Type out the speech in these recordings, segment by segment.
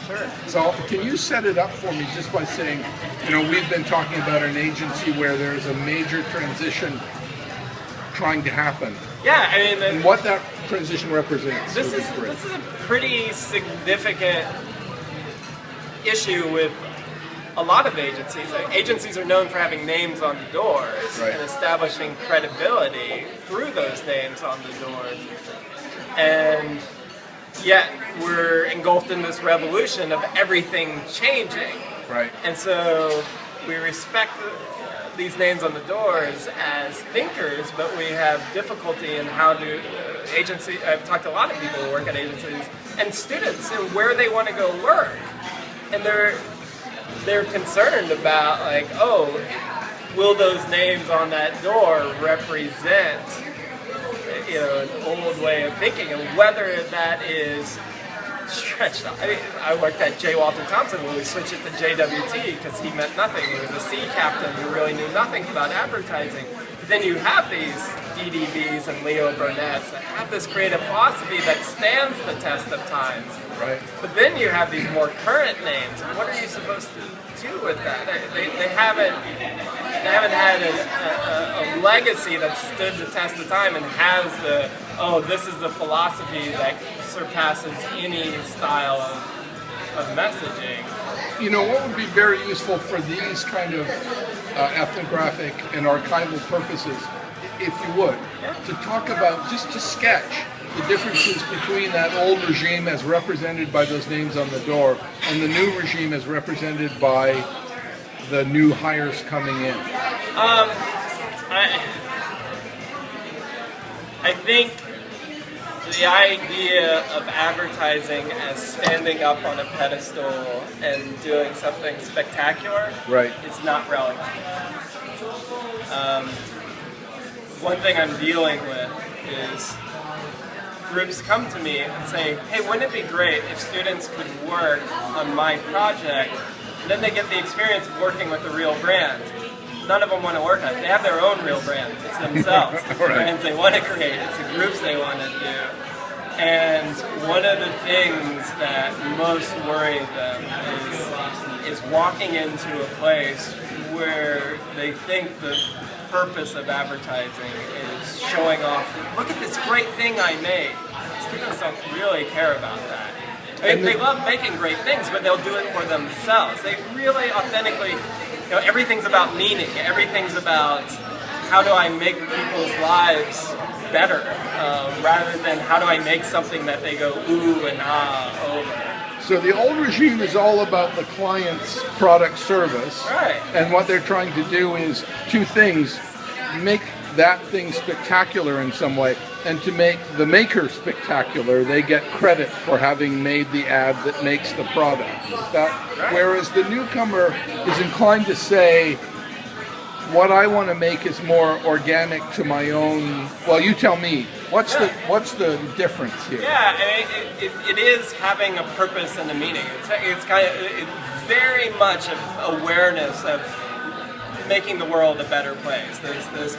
Sure. So can you set it up for me just by saying, you know, we've been talking about an agency where there's a major transition trying to happen. Yeah, I mean, And what that transition represents. this is a pretty significant issue with a lot of agencies. Agencies are known for having names on the doors Right. and establishing credibility through those names on the doors. And yet we're engulfed in this revolution of everything changing. Right. And so we respect these names on the doors as thinkers, but we have difficulty in how to agency. I've talked to a lot of people who work at agencies and students and where they want to go work, and they're concerned about, like, oh, will those names on that door represent, you know, an old way of thinking, and whether that is stretched out. I mean, I worked at J. Walter Thompson when we switched it to JWT because he meant nothing. He was a sea captain who really knew nothing about advertising. But then you have these DDBs and Leo Burnett's that have this creative philosophy that stands the test of times. Right. But then you have these more current names. What are you supposed to do with that? They haven't had a legacy that stood the test of time and has the, oh, this is the philosophy that surpasses any style of messaging. You know, what would be very useful for these kind of ethnographic and archival purposes, if you would, to talk about, just to sketch the differences between that old regime as represented by those names on the door and the new regime as represented by the new hires coming in. I think the idea of advertising as standing up on a pedestal and doing something spectacular is not relevant. One thing I'm dealing with is groups come to me and say, hey, wouldn't it be great if students could work on my project, and then they get the experience of working with a real brand. None of them want to work on it. They have their own real brand. It's themselves. It's the brands they want to create. It's the groups they want to do. And one of the things that most worry them is walking into a place where they think the purpose of advertising is showing off, look at this great thing I made. Students don't really care about that. They love making great things, but they'll do it for themselves. They really authentically, you know, everything's about meaning. Everything's about how do I make people's lives better, rather than how do I make something that they go ooh and ah over. So the old regime is all about the client's product service. Right. And what they're trying to do is two things: make that thing spectacular in some way, and to make the maker spectacular, they get credit for having made the ad that makes the product. Whereas the newcomer is inclined to say, what I want to make is more organic to my own. Well, you tell me. What's the difference here? Yeah, I mean, it is having a purpose and a meaning. It's very much of awareness of making the world a better place. There's this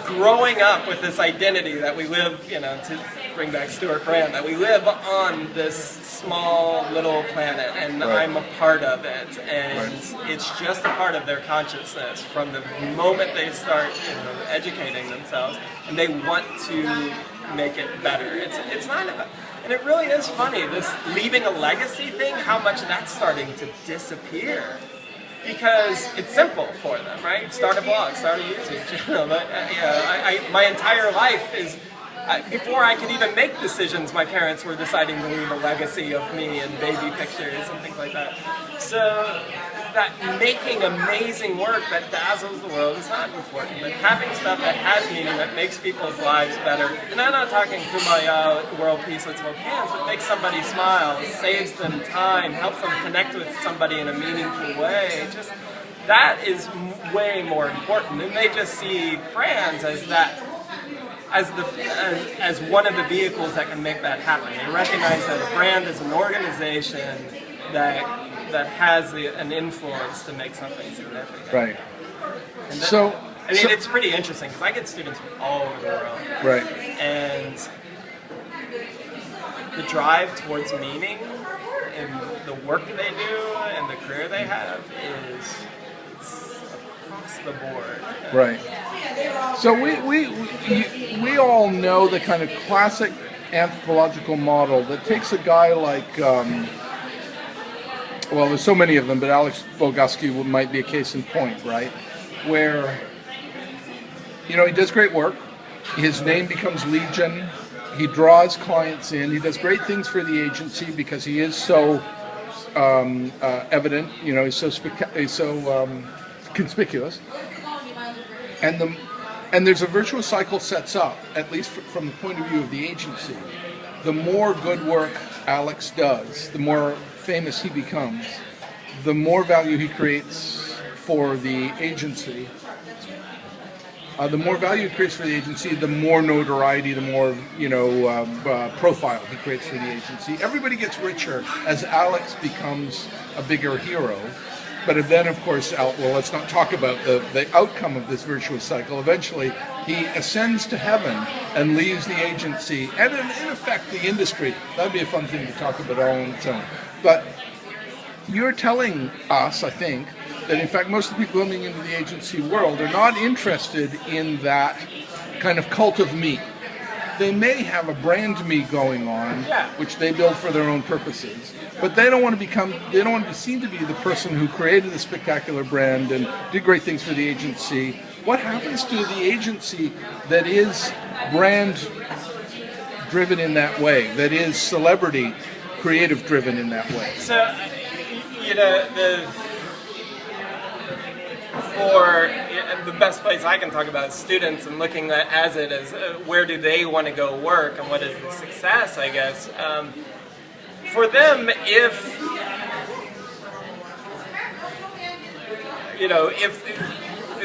growing up with this identity that we live, you know, to bring back Stuart Brand, that we live on this small little planet, and I'm a part of it, and it's just a part of their consciousness from the moment they start, you know, educating themselves, and they want to make it better. It's not about, and it really is funny, this leaving a legacy thing, how much that's starting to disappear. Because it's simple for them, right? Start a blog, start a YouTube channel. My entire life is, before I could even make decisions, my parents were deciding to leave a legacy of me and baby pictures and things like that. So that making amazing work that dazzles the world is not important, but having stuff that has meaning, that makes people's lives better. And I'm not talking kumbaya, world peace, let's hold hands, but makes somebody smile, saves them time, helps them connect with somebody in a meaningful way. Just that is way more important. And they just see brands as that, as one of the vehicles that can make that happen. They recognize that a brand is an organization that has an influence to make something significant. Right. And that, I mean, it's pretty interesting because I get students from all over the world. Right. And the drive towards meaning in the the work they do and the career they have is across the board. Right. So we all know the kind of classic anthropological model that takes a guy like, well, there's so many of them, but Alex Bogusky might be a case in point, right? Where, he does great work. His name becomes legion. He draws clients in. He does great things for the agency because he is so evident. He's so conspicuous. And there's a virtuous cycle sets up, at least from the point of view of the agency. The more good work Alex does, the more famous he becomes, the more value he creates for the agency. The more value he creates for the agency, the more notoriety, the more profile he creates for the agency. Everybody gets richer as Alex becomes a bigger hero. But then, of course, let's not talk about the outcome of this virtuous cycle. Eventually, he ascends to heaven and leaves the agency and, in effect, the industry. That'd be a fun thing to talk about all on its own. But you're telling us, I think, that in fact most of the people coming into the agency world are not interested in that kind of cult of me. They may have a brand me going on, which they build for their own purposes, but they don't want to be seen to be the person who created a spectacular brand and did great things for the agency. What happens to the agency that is brand driven in that way, that is celebrity creative driven in that way? So, the best place I can talk about students and looking at it as where do they want to go work and what is the success, I guess. For them, if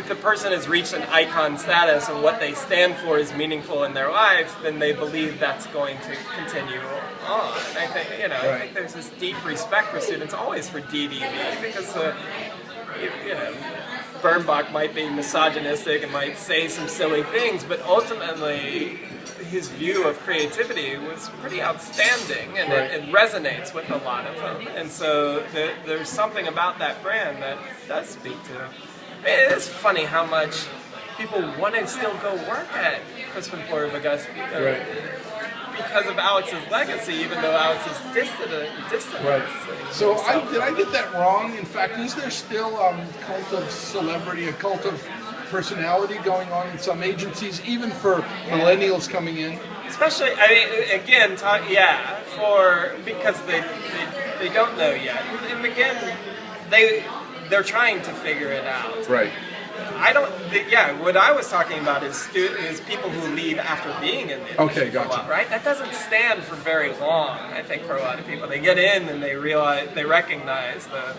the person has reached an icon status and what they stand for is meaningful in their life, then they believe that's going to continue on. I think I think there's this deep respect for students always for DDV because Birnbach might be misogynistic and might say some silly things, but ultimately his view of creativity was pretty outstanding, and it resonates with a lot of them. And so there's something about that brand that does speak to. It is funny how much people want to still go work at Crispin Porter Bogusky because of Alex's legacy, even though Alex is distant. Right. So did I get that wrong? In fact, is there still a cult of celebrity, a cult of personality going on in some agencies, even for millennials coming in? Especially, because they don't know yet. And again, they're trying to figure it out. Right. What I was talking about is people who leave after being in the industry for a while, right? That doesn't stand for very long, I think, for a lot of people. They get in and they recognize the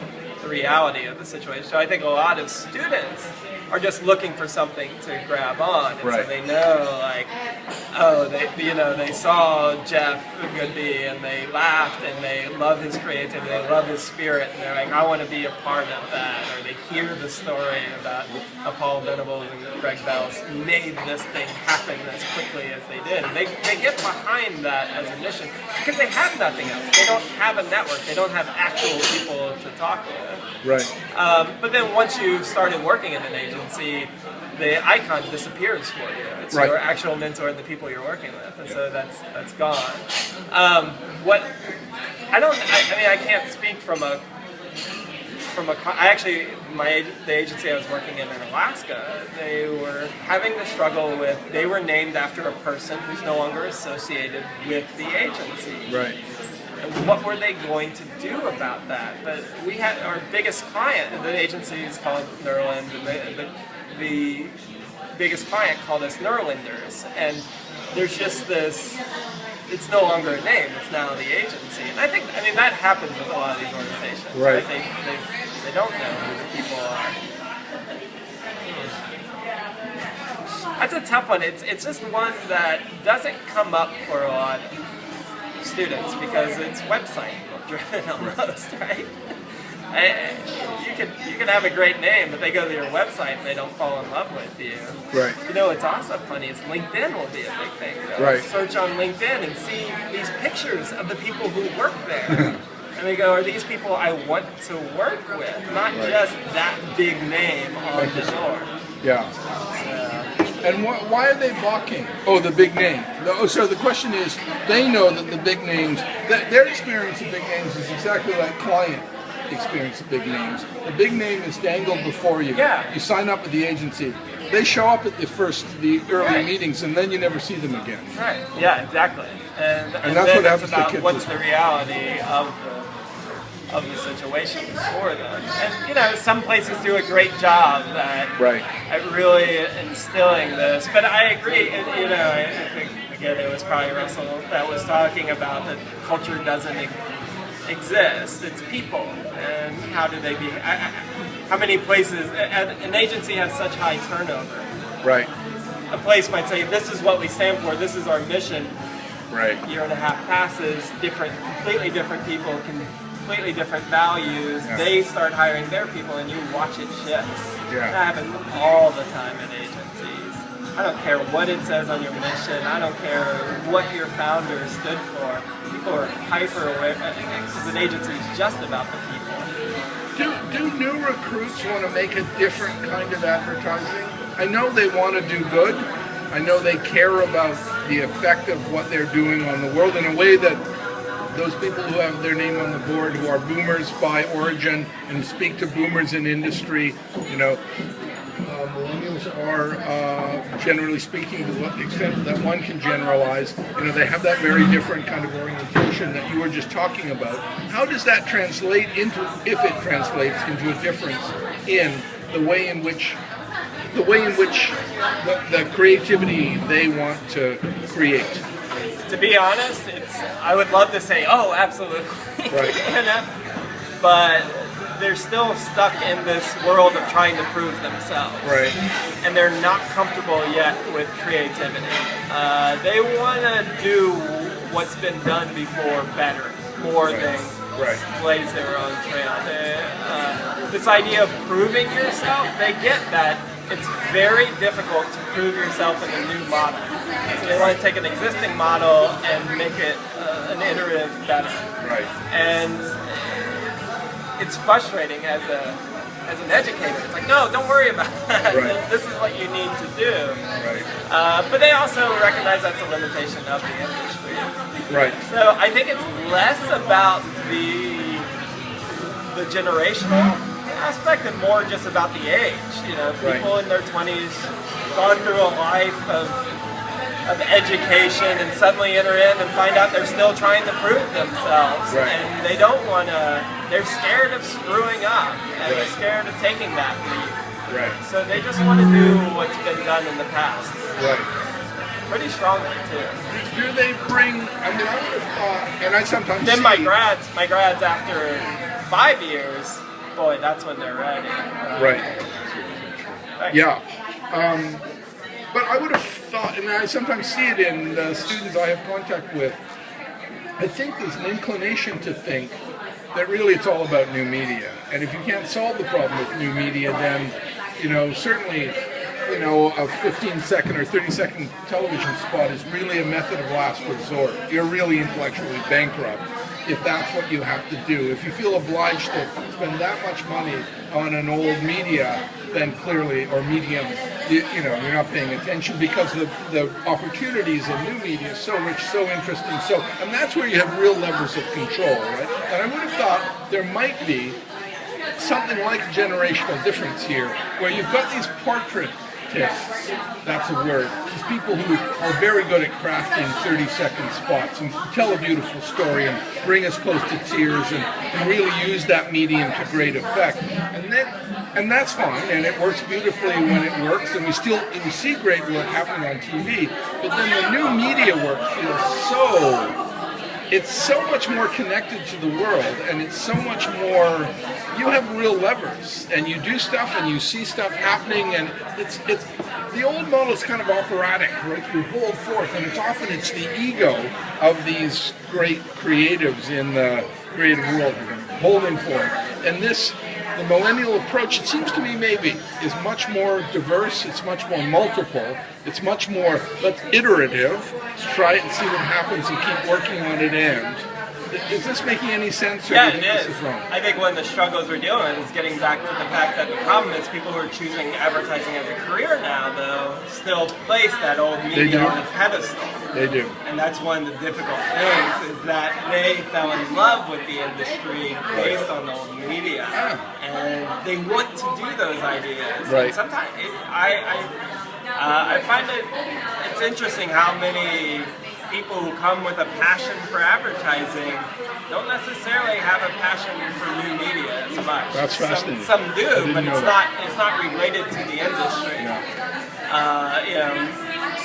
reality of the situation. So I think a lot of students are just looking for something to grab on. And so they know, they saw Jeff Goodby and they laughed and they love his creativity, they love his spirit, and they're like, I want to be a part of that. Or they hear the story about how Paul Venables and Greg Bells made this thing happen as quickly as they did. And they get behind that as a mission because they have nothing else. They don't have a network. They don't have actual people to talk with. Right. But then once you've started working in an agency, the icon disappears for you. It's your actual mentor and the people you're working with, and so that's gone. I can't speak the agency I was working in Alaska, they were having the struggle with, they were named after a person who's no longer associated with the agency. Right. And what were they going to do about that? But we had our biggest client, the agency is called Nerland, and the biggest client called us Nerlanders. And there's just this, it's no longer a name, it's now the agency. And I think, that happens with a lot of these organizations. Right. They don't know who the people are. That's a tough one. It's just one that doesn't come up for a lot of students because it's website driven almost, right? You can have a great name, but they go to your website and they don't fall in love with you. Right. What's also funny is LinkedIn will be a big thing. Right. Search on LinkedIn and see these pictures of the people who work there. And they go, are these people I want to work with? Not just that big name on the door. Yeah. And why are they balking? Oh, the big name. So the question is, they know that the big names, that their experience of big names is exactly like client experience of big names. The big name is dangled before you. Yeah. You sign up with the agency. They show up at the early meetings, and then you never see them again. Right. Yeah, exactly. And that's what happens to kids. What's the reality of the situation for them? And you know, some places do a great job at really instilling this. But I agree. You know, I think again it was probably Russell that was talking about that culture doesn't exist. It's people, and how do they be? How many places? An agency has such high turnover. Right. A place might say, "This is what we stand for. This is our mission." Right. Year and a half passes. Completely different people, completely different values. Yeah. They start hiring their people, and you watch it shift. Yeah. That happens all the time in agencies. I don't care what it says on your mission. I don't care what your founder stood for. People are hyper aware because an agency is just about the people. Do new recruits want to make a different kind of advertising? I know they want to do good. I know they care about the effect of what they're doing on the world in a way that those people who have their name on the board, who are boomers by origin and speak to boomers in industry, you know, millennials are, generally speaking, to what extent that one can generalize, you know, they have that very different kind of orientation that you were just talking about. How does that translate into, if it translates into a difference in the way in which the creativity they want to create? To be honest, I would love to say, oh, absolutely. Right. But they're still stuck in this world of trying to prove themselves. Right. And they're not comfortable yet with creativity. They want to do what's been done before better, more than blaze their own trail. This idea of proving yourself, they get that. It's very difficult to prove yourself in a new model. So they want to take an existing model and make it an iterative better. Right. And it's frustrating as an educator. It's like, no, don't worry about that. Right. This is what you need to do. Right. But they also recognize that's a limitation of the industry. Right. So I think it's less about the generational aspect and more just about the age. You know, people in their 20s gone through a life of education and suddenly enter in and find out they're still trying to prove themselves, and they don't want to. They're scared of screwing up, and they're scared of taking that leap. Right. So they just want to do what's been done in the past. Right. Pretty strongly too. Do they bring? I mean, I would have thought, and I sometimes then see, my grads after 5 years. Boy, that's when they're ready. Right. Yeah. But I would have thought, and I sometimes see it in the students I have contact with, I think there's an inclination to think that really it's all about new media. And if you can't solve the problem with new media, then, you know, certainly, you know, a 15-second or 30-second television spot is really a method of last resort. You're really intellectually bankrupt if that's what you have to do. If you feel obliged to spend that much money on an old media, then clearly, or medium, you know, you're not paying attention, because the opportunities in new media is so rich, so interesting, and that's where you have real levers of control, right? And I would have thought there might be something like a generational difference here, where you've got these portraitists, that's a word, these people who are very good at crafting 30-second spots and tell a beautiful story and bring us close to tears and really use that medium to great effect. And that's fine, and it works beautifully when it works, and we see great work happening on TV, but then the new media work feels it's so much more connected to the world, and it's so much more, you have real levers, and you do stuff, and you see stuff happening, and it's the old model is kind of operatic, right? You hold forth, and it's the ego of these great creatives in the creative world holding forth. And the millennial approach, it seems to me maybe, is much more diverse, it's much more multiple, it's much more iterative. Let's try it and see what happens and keep working on it, Is this making any sense? Or Yeah, do you it think is. This is wrong? I think one of the struggles we're dealing with is getting back to the fact that the problem is people who are choosing advertising as a career now, though, still place that old media on a pedestal. They do. And that's one of the difficult things, is that they fell in love with the industry based on the old media. And they want to do those ideas. Right. And sometimes I find it's interesting how many people who come with a passion for advertising don't necessarily have a passion for new media so much. That's fascinating. Some do, but it's not related to the industry. Yeah.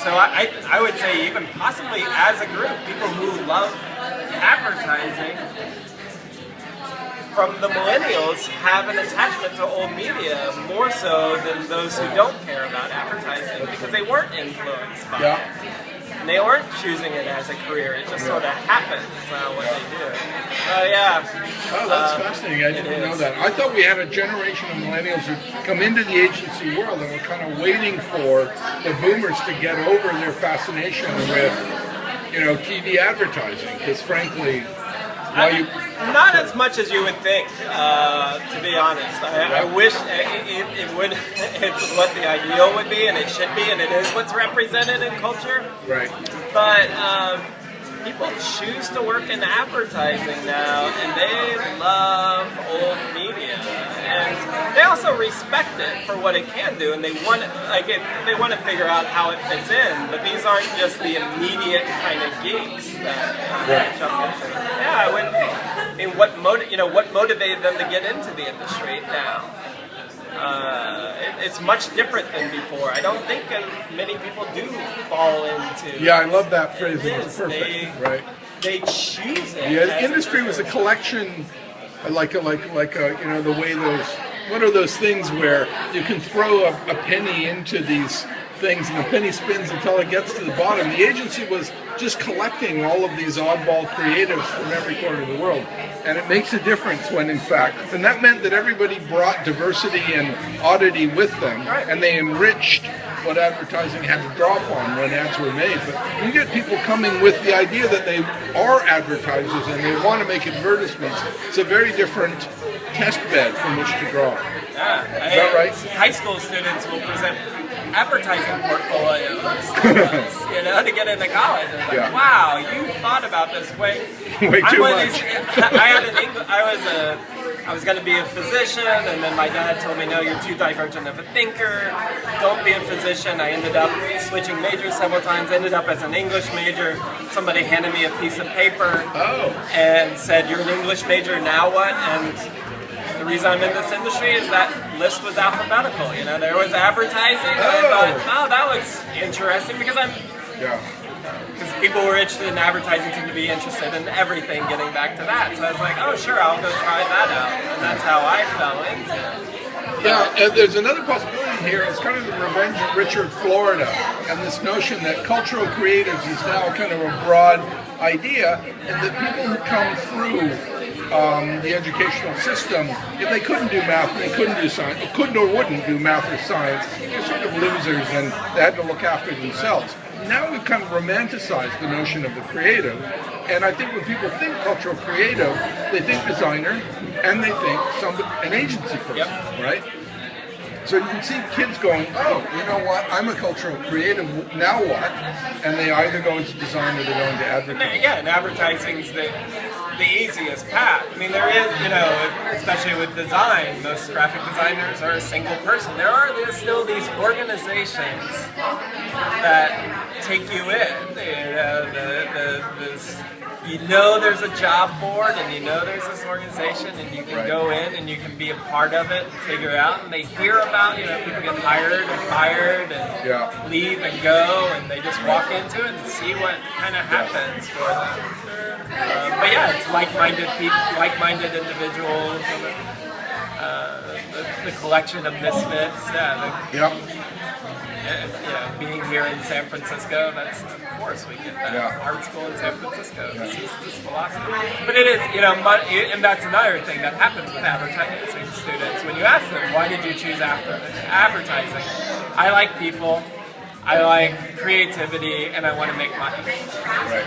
So I would say even possibly as a group, people who love advertising from the millennials have an attachment to old media more so than those who don't care about advertising because they weren't influenced by it. And they weren't choosing it as a career. It just sort of happens. It's not what they do. Oh, that's fascinating. I didn't know that. I thought we had a generation of millennials who come into the agency world and were kind of waiting for the boomers to get over their fascination with, TV advertising. Because frankly, not as much as you would think, to be honest. I wish it would. It's what the ideal would be, and it should be, and it is what's represented in culture. Right. But people choose to work in advertising now, and they love old media, and they also respect it for what it can do, and they want they want to figure out how it fits in. But these aren't just the immediate kind of geeks that jump into it. Yeah, what motivated them to get into the industry now? It's much different than before. I don't think many people do fall into. Yeah, I love that phrase. It's perfect. They choose it. Yeah, the industry was a collection, like the way those. What are those things where you can throw a penny into these things and the penny spins until it gets to the bottom? The agency was just collecting all of these oddball creatives from every corner of the world. And it makes a difference when, in fact, and that meant that everybody brought diversity and oddity with them, and they enriched what advertising had to draw upon when ads were made. But you get people coming with the idea that they are advertisers and they want to make advertisements. It's a very different test bed from which to draw. Yeah, is that right? High school students will present advertising portfolios to get into college. It's like, wow, you thought about this way too much. I was going to be a physician, and then my dad told me, no, you're too divergent of a thinker. Don't be a physician. I ended up switching majors several times, ended up as an English major. Somebody handed me a piece of paper and said, you're an English major, now what? And the reason I'm in this industry is that list was alphabetical. There was advertising, and I thought, that looks interesting because because people who are interested in advertising seem to be interested in everything, getting back to that. So I was like, oh, sure, I'll go try that out. And that's how I fell into it. Yeah, and there's another possibility here. It's kind of the Revenge of Richard Florida, and this notion that cultural creatives is now kind of a broad idea, and that people who come through the educational system, if they couldn't do math, they couldn't do science, or couldn't or wouldn't do math or science, they're sort of losers and they had to look after themselves. Now we've kind of romanticized the notion of the creative, and I think when people think cultural creative, they think designer, and they think an agency person, right? So you can see kids going, oh, you know what, I'm a cultural creative, now what? And they either go into design or they go into advertising. Yeah, and advertising's the easiest path. I mean, there is, especially with design, most graphic designers are a single person. There's still these organizations that take you in. There's a job board, and there's this organization, and you can go in and you can be a part of it and figure it out. And they hear about, people get hired and fired and leave and go, and they just walk into it and see what kind of happens for them. But yeah, it's like-minded people, like-minded individuals, the collection of misfits. Being here in San Francisco, that's, of course, we get that. Art school in San Francisco, this philosophy. But it is, and that's another thing that happens with advertising students. When you ask them, why did you choose advertising? I like people, I like creativity, and I want to make money. Right.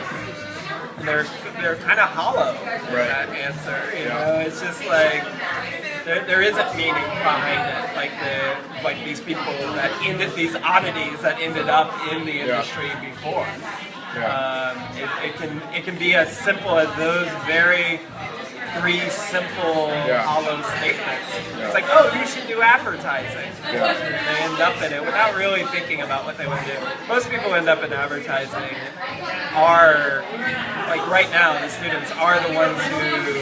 And they're kind of hollow in that answer. You know, it's just like there isn't meaning behind it. Like these people that ended these oddities that ended up in the industry before. It can be as simple as those very three simple hollow statements. It's like, oh, you should do advertising. They end up in it without really thinking about what they want to do. Most people end up in advertising are, like right now, the students are the ones who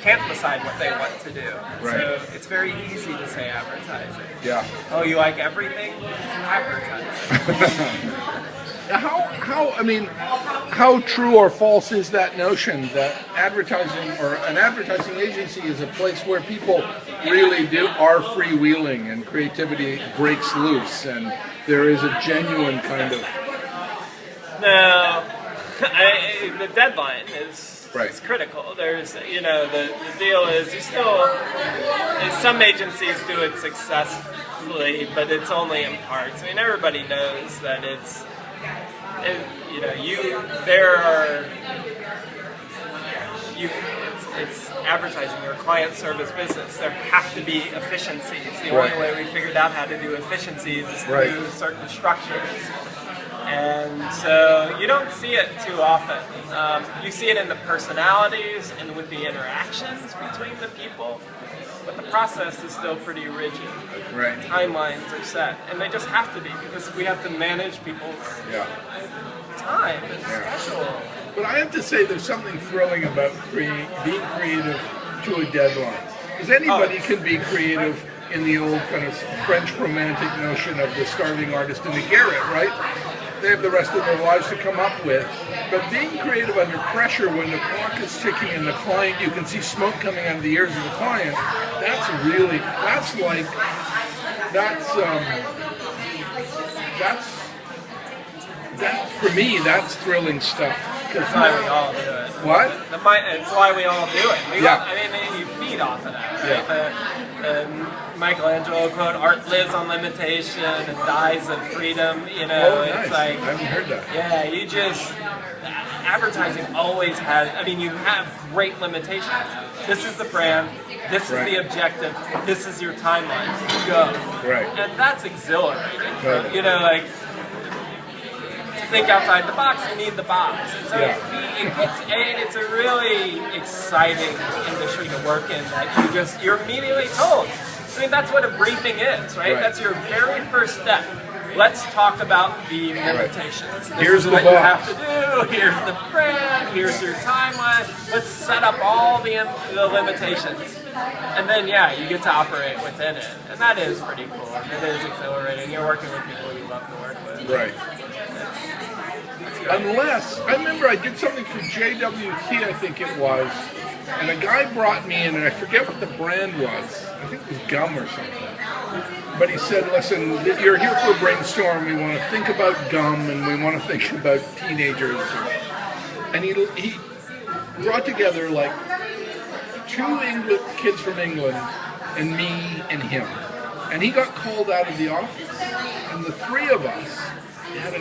can't decide what they want to do. So it's very easy to say advertising. Oh, you like everything? Advertising. How true or false is that notion that advertising or an advertising agency is a place where people really are freewheeling and creativity breaks loose and there is a genuine kind of... No, the deadline is critical. There's, the deal is you still, some agencies do it successfully, but it's only in parts. I mean, everybody knows that it's advertising, you're a client service business. There have to be efficiencies. The only way we figured out how to do efficiencies is through certain structures. And so you don't see it too often. You see it in the personalities and with the interactions between the people. But the process is still pretty rigid. Timelines are set, and they just have to be because we have to manage people's time and schedule. But I have to say, there's something thrilling about being creative to a deadline. Because anybody can be creative in the old kind of French romantic notion of the starving artist in the garret, right? They have the rest of their lives to come up with. But being creative under pressure when the clock is ticking and the client, you can see smoke coming out of the ears of the client, for me, that's thrilling stuff. That's why we all do it. What? It's why we all do it. I mean, you feed off of that, right? Michelangelo quote, art lives on limitation and dies of freedom, Nice. It's like... I haven't heard that. Yeah, you just... Advertising always has... I mean, you have great limitations. This is the brand, this is the objective, this is your timeline, go. And that's exhilarating. To think outside the box, you need the box. And so it's a really exciting industry to work in that you're immediately told. I mean, that's what a briefing is, right? That's your very first step. Let's talk about the limitations. Here's what you have to do. Here's the brand. Here's your timeline. Let's set up all the limitations. And then, you get to operate within it. And that is pretty cool. It is exhilarating. You're working with people you love to work with. Unless, I remember I did something for JWT, I think it was, and a guy brought me in, and I forget what the brand was. I think it was gum or something. But he said, listen, you're here for a brainstorm. We want to think about gum, and we want to think about teenagers. And he brought together like two kids from England and me and him. And he got called out of the office. And the three of us had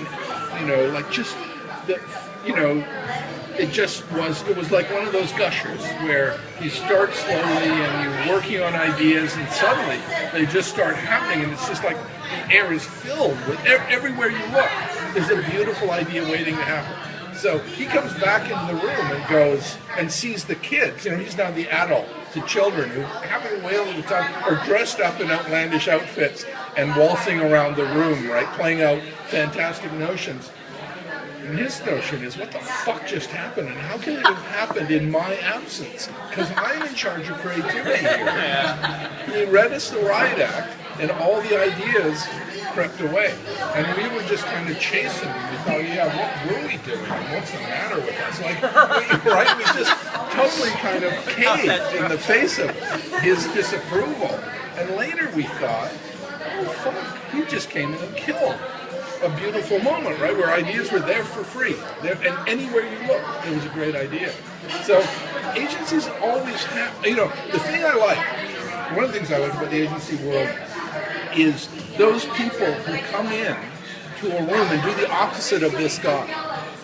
it was like one of those gushers where you start slowly and you're working on ideas and suddenly they just start happening, and it's just like the air is filled with everywhere you look. There's a beautiful idea waiting to happen. So he comes back into the room and goes and sees the kids. He's now the adult to children who are having a whale of a time, are dressed up in outlandish outfits and waltzing around the room, right, playing out fantastic notions. And his notion is, what the fuck just happened, and how can it have happened in my absence? Because I'm in charge of creativity here. He read us the riot act, and all the ideas crept away. And we were just kind of chasing him. We thought, what were we doing? And what's the matter with us? Right? We just totally kind of caved in the face of his disapproval. And later we thought, oh fuck, he just came in and killed a beautiful moment, right, where ideas were there for free. And anywhere you look, there was a great idea. So agencies always have, the thing I like, one of the things I like about the agency world is those people who come in to a room and do the opposite of this guy.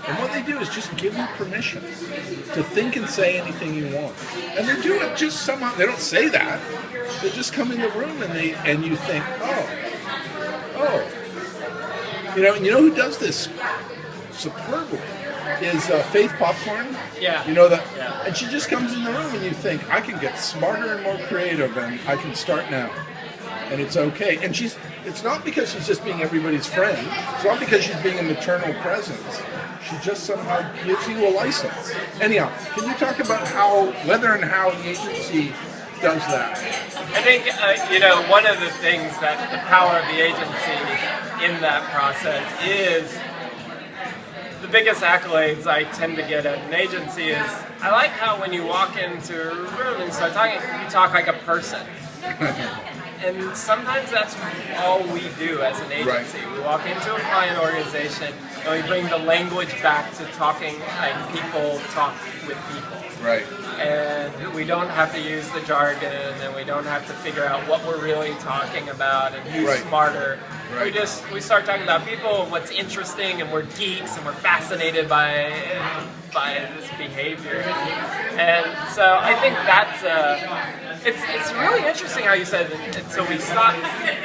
And what they do is just give you permission to think and say anything you want. And they do it just somehow. They don't say that. They just come in the room and you think, oh. And you know who does this superbly is Faith Popcorn. Yeah. You know that? Yeah. And she just comes in the room and you think, I can get smarter and more creative and I can start now. And it's okay. And it's not because she's just being everybody's friend. It's not because she's being a maternal presence. She just somehow gives you a license. Anyhow, can you talk about whether and how the agency does that? I think, one of the things that the power of the agency in that process is the biggest accolades I tend to get at an agency is I like how when you walk into a room and start talking, you talk like a person. And sometimes that's all we do as an agency. Right. We walk into a client organization and we bring the language back to talking like people talk with people. Right. And we don't have to use the jargon and we don't have to figure out what we're really talking about and who's smarter. Right. We start talking about people and what's interesting, and we're geeks and we're fascinated by this behavior. And so I think that's it's really interesting how you said it. So we stop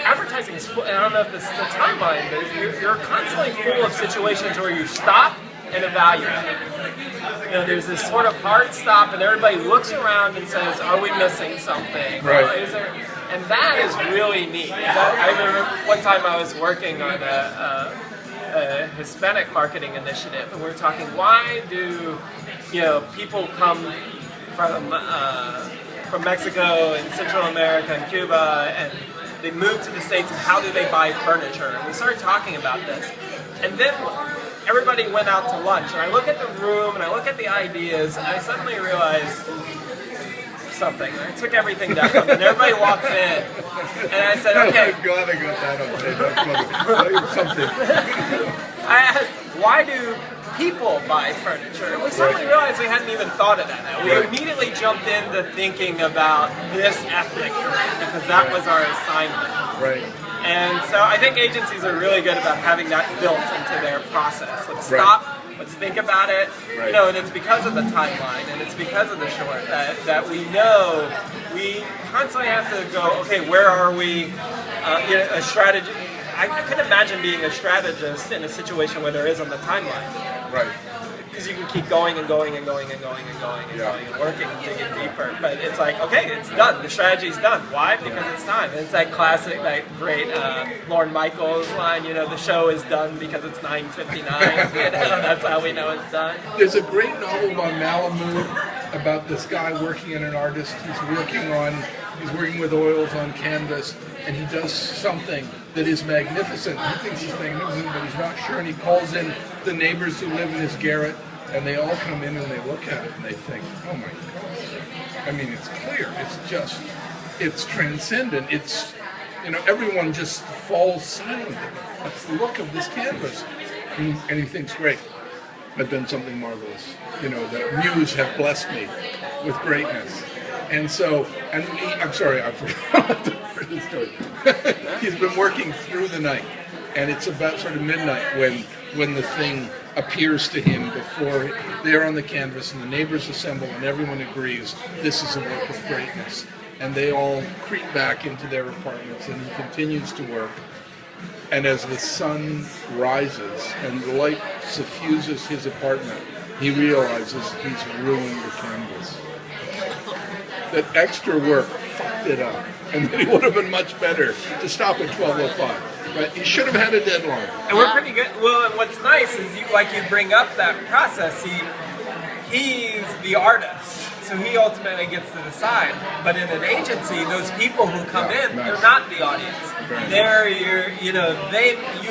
advertising is full, and I don't know if this is the timeline, but you're constantly full of situations where you stop and evaluate. There's this sort of hard stop, and everybody looks around and says, "Are we missing something? Right. And that is really neat. I remember one time I was working on a Hispanic marketing initiative, and we were talking, why do people come from Mexico and Central America and Cuba, and they move to the States, and how do they buy furniture? And we started talking about this, and then everybody went out to lunch, and I look at the room and I look at the ideas, and I suddenly realized something. I took everything down, and everybody walks in, and I said, okay. I'm glad I got that on tape. Something. I asked, why do people buy furniture? And we suddenly realized we hadn't even thought of that. We immediately jumped into thinking about this ethnic group, because that was our assignment. Right. And so I think agencies are really good about having that built into their process. Let's stop. Let's think about it, and it's because of the timeline, and it's because of the short that we know we constantly have to go, okay, where are we? A strategy. I can imagine being a strategist in a situation where there isn't the timeline. Right. Because you can keep going and going and going and going and going and going and working and digging deeper. But it's like, okay, it's done. The strategy's done. Why? Because it's time. And it's that classic, that great Lorne Michaels line, the show is done because it's 9:59. That's how we know it's done. There's a great novel on Malamud about this guy working in an artist. He's working with oils on canvas, and he does something that is magnificent. He thinks he's magnificent, but he's not sure, and he calls in the neighbors who live in his garret, and they all come in and they look at it and they think, oh my God. I mean, it's clear. It's transcendent. Everyone just falls silent. That's the look of this canvas. And he thinks, great, I've done something marvelous. The muse have blessed me with greatness. And so, I'm sorry, I forgot the story. He's been working through the night, and it's about sort of midnight when the thing appears to him before they're on the canvas, and the neighbors assemble, and everyone agrees this is a work of greatness. And they all creep back into their apartments, and he continues to work. And as the sun rises and the light suffuses his apartment, he realizes he's ruined the canvas. That extra work fucked it up, and that he would have been much better to stop at 12:05. Right? He should have had a deadline. And we're pretty good. Well, and what's nice is you bring up that process. He's the artist, so he ultimately gets to decide. But in an agency, those people who come in, they're not the audience. They're you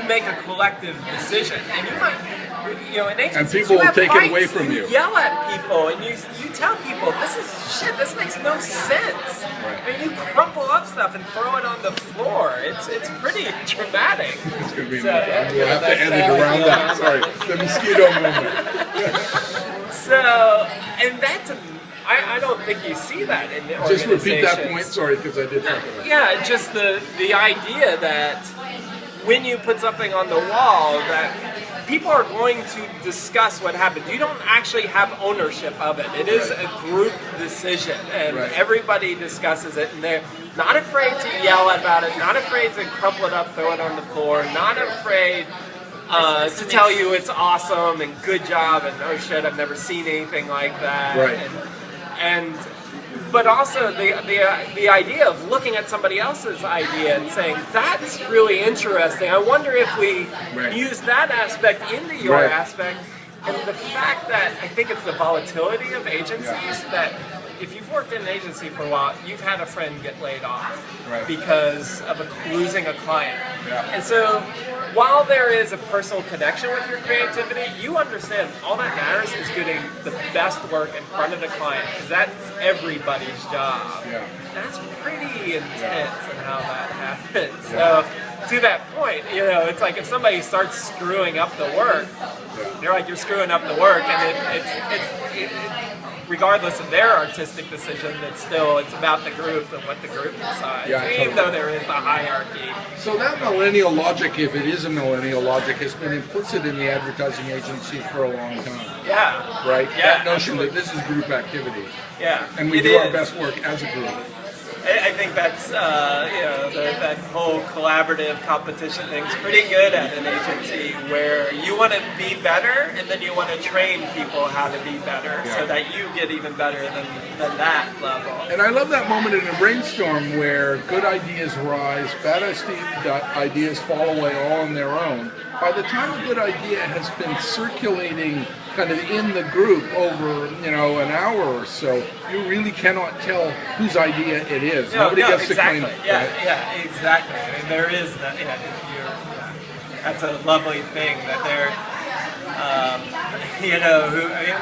make a collective decision, and you might. In agencies, and people will take it away from you. You yell at people, and you tell people, this is shit, this makes no sense. I mean, you crumple up stuff and throw it on the floor. It's pretty dramatic. It's going to be we'll have to edit around that. Sorry, the mosquito movement. So, and that's I don't think you see that in the organizations. Just repeat that point, sorry, because I did talk about it. Yeah, just the idea that when you put something on the wall that people are going to discuss what happened. You don't actually have ownership of it. It is a group decision, and everybody discusses it, and they're not afraid to yell about it, not afraid to crumple it up, throw it on the floor, not afraid to tell you it's awesome and good job and oh shit, I've never seen anything like that. And but also the idea of looking at somebody else's idea and saying, that's really interesting. I wonder if we use that aspect into your aspect. And the fact that I think it's the volatility of agencies that if you've worked in an agency for a while, you've had a friend get laid off because of losing a client. And so while there is a personal connection with your creativity, you understand all that matters is getting the best work in front of the client, because that's everybody's job. That's pretty intense in how that happens. So to that point, you know, it's like if somebody starts screwing up the work, they're like, you're screwing up the work, and it's regardless of their artistic decision, it's about the group and what the group decides, even though there is a hierarchy. So that millennial logic, if it is a millennial logic, has been implicit in the advertising agency for a long time. That notion that this is group activity. And we do our best work as a group. I think that's, you know, that whole collaborative competition thing's pretty good at an agency, where you want to be better and then you want to train people how to be better so that you get even better than that level. And I love that moment in a brainstorm where good ideas rise, bad ideas fall away all on their own. By the time a good idea has been circulating kind of in the group over, you know, an hour or so, you really cannot tell whose idea it is. Nobody gets to claim it. Exactly. I mean, there is that. That's a lovely thing that they're. You know,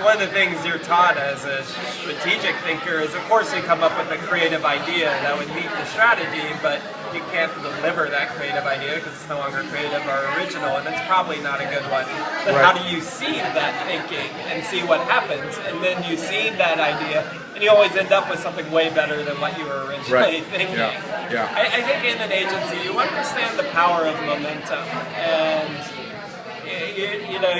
one of the things you're taught as a strategic thinker is, of course, you come up with a creative idea that would meet the strategy, but you can't deliver that creative idea because it's no longer creative or original, and it's probably not a good one. But how do you seed that thinking and see what happens? And then you seed that idea, and you always end up with something way better than what you were originally thinking. I think in an agency, you understand the power of momentum, and you know,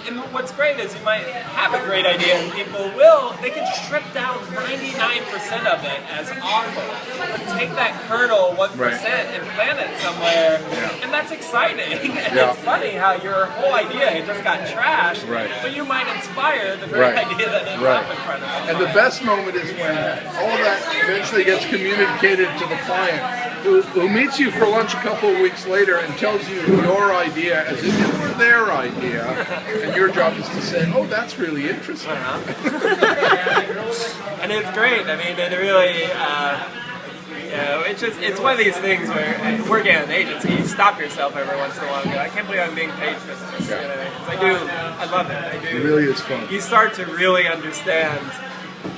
and what's great is you might have a great idea and they can strip down 99% of it as awful, but take that kernel 1% and plant it somewhere, and that's exciting. And it's funny how your whole idea just got trashed, but you might inspire the great idea that ended up in front of it. And the best moment is when all of that eventually gets communicated to the client, who meets you for lunch a couple of weeks later and tells you your idea as if it were their idea, and your job is to say, oh, that's really interesting. And it's great. I mean, it really, you know, it's one of these things where working at an agency, you stop yourself every once in a while and go, I can't believe I'm being paid for this. You know, I love it. It really is fun. You start to really understand.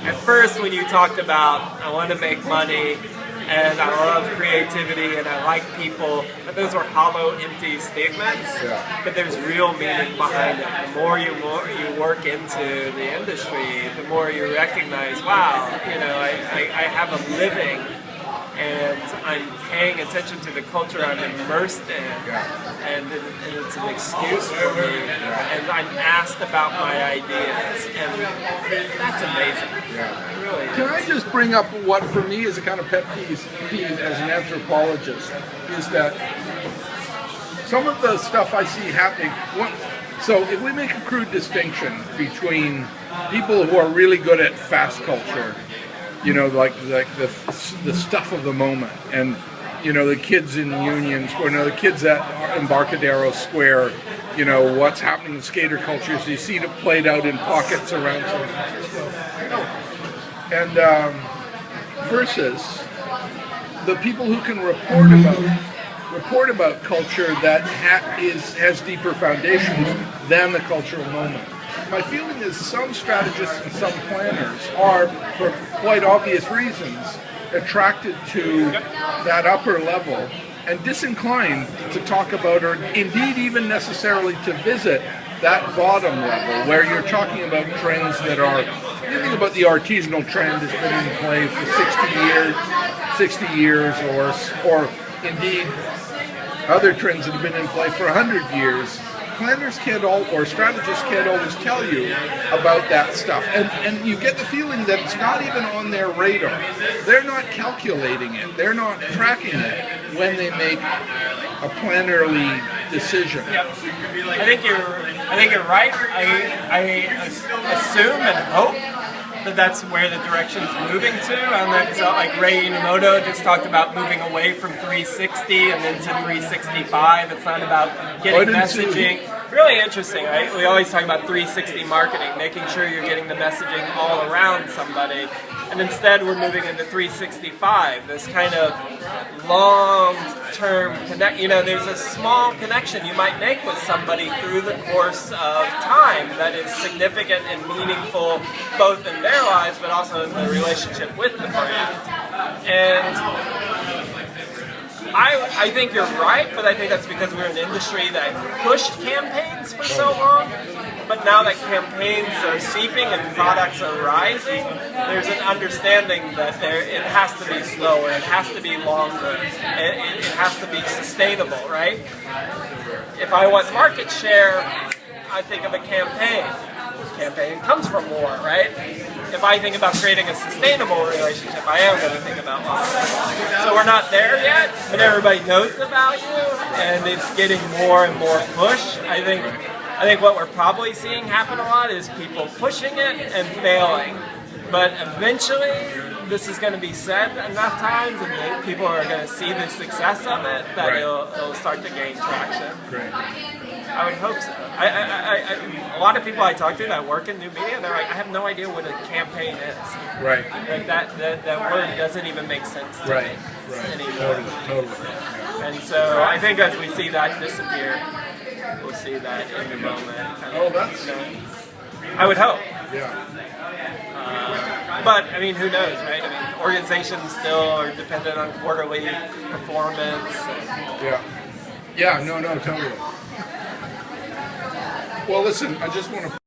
At first, when you talked about, I want to make money, and I love creativity, and I like people, but those are hollow, empty statements. But there's real meaning behind it. The more you work into the industry, the more you recognize, wow, you know, I have a living, and I'm paying attention to the culture I'm immersed in, and it's an excuse for me, and I'm asked about my ideas, and that's amazing. It really is. Can I just bring up what for me is a kind of pet peeve as an anthropologist, is that some of the stuff I see happening, so if we make a crude distinction between people who are really good at fast culture, you know, like the stuff of the moment, and you know, the kids in unions, or no, the kids at Embarcadero Square, you know, what's happening in skater cultures, you see it played out in pockets around San Francisco. And versus the people who can report about culture that has deeper foundations than the cultural moment. My feeling is some strategists and some planners are, for quite obvious reasons, attracted to that upper level and disinclined to talk about, or indeed even necessarily to visit, that bottom level where you're talking about trends that are, you think about the artisanal trend that's been in play for 60 years, or indeed other trends that have been in play for 100 years, planners can't or strategists can't always tell you about that stuff. And you get the feeling that it's not even on their radar. They're not calculating it. They're not tracking it when they make a plannerly decision. Yep. I think you're right. I assume and hope that that's where the direction's moving to, and that like Ray Inamoto just talked about moving away from 360 and into 365. It's not about getting messaging. Really interesting, right? We always talk about 360 marketing, making sure you're getting the messaging all around somebody, and instead we're moving into 365, this kind of long-term connect. You know, there's a small connection you might make with somebody through the course of time that is significant and meaningful, both in their lives, but also in the relationship with the brand. And I think you're right, but I think that's because we're an industry that pushed campaigns for so long. But now that campaigns are seeping and products are rising, there's an understanding that it has to be slower, it has to be longer, it has to be sustainable, right? If I want market share, I think of a campaign. Campaign comes from war, right? If I think about creating a sustainable relationship, I am going to think about long. So we're not there yet, but everybody knows the value, and it's getting more and more push. I think what we're probably seeing happen a lot is people pushing it and failing. But eventually, this is going to be said enough times, and people are going to see the success of it, that it'll start to gain traction. Great. I would hope so. A lot of people I talk to that work in new media, they're like, I have no idea what a campaign is. Right. Like that word doesn't even make sense to me anymore. Totally. And so I think as we see that disappear, we'll see that in the moment. I would hope. Yeah. But, I mean, who knows, right? I mean, organizations still are dependent on quarterly performance. Yeah, no, totally. Well, listen, I just want to